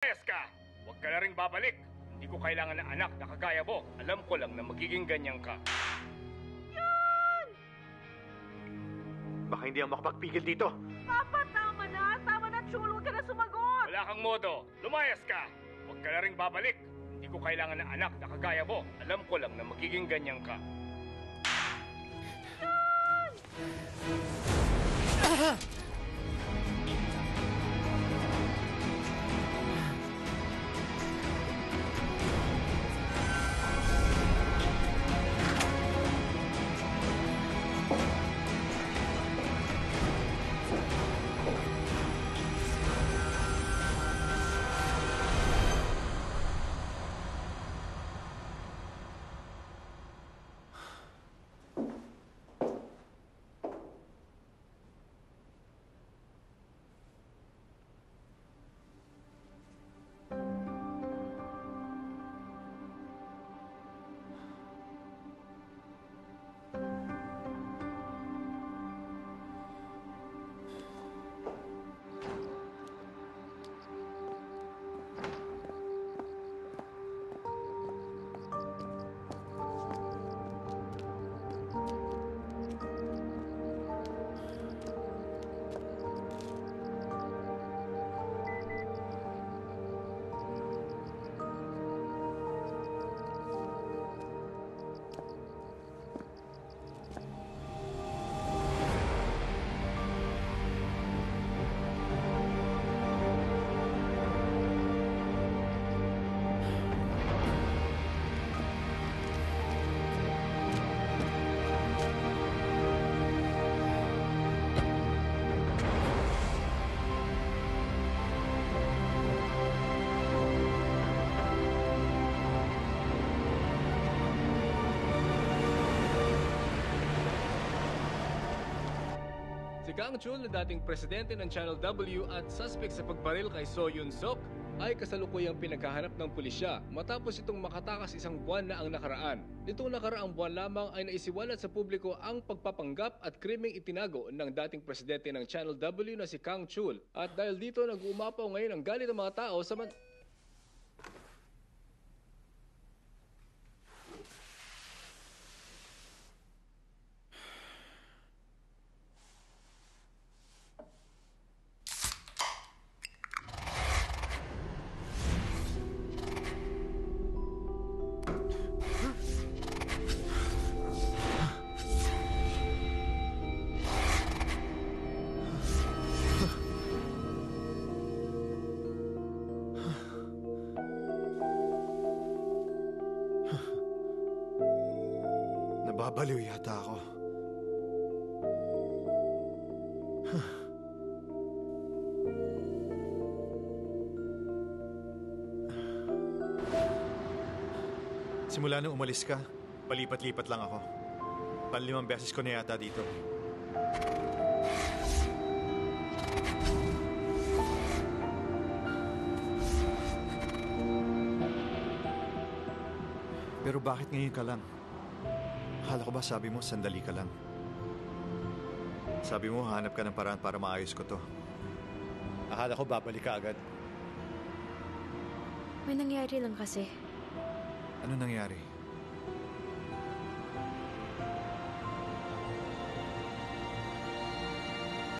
Lumayas ka! Huwag ka na rin babalik. Hindi ko kailangan ng anak na kagaya mo. Alam ko lang na magiging ganyan ka. Baka hindi ako makapagpigil dito. Papa, tama na! Tama na, Chul! Huwag ka na sumagot! Wala kang modo. Lumayas ka! Huwag ka na rin babalik. Hindi ko kailangan ng anak na kagaya mo. Alam ko lang na magiging ganyan ka. Si Kang Chul na dating presidente ng Channel W at suspect sa pagbaril kay So Yun Sok ay kasalukuyang pinaghahanap ng pulisya matapos itong makatakas isang buwan na ang nakaraan. Nitong nakaraang buwan lamang ay naisiwalat sa publiko ang pagpapanggap at krimeng itinago ng dating presidente ng Channel W na si Kang Chul. At dahil dito nag-uumapaw ngayon ang galit ng mga tao sa Nababaliw yata ako. Simula nung umalis ka, palipat-lipat lang ako. 5 beses ko na yata dito. Pero bakit ngayon ka lang? Akala ko ba sabi mo sandali ka lang? Sabi mo hanap ka ng paraan para maayos ko to. Akala ko babalik ka agad. May nangyari lang kasi. Ano nangyari?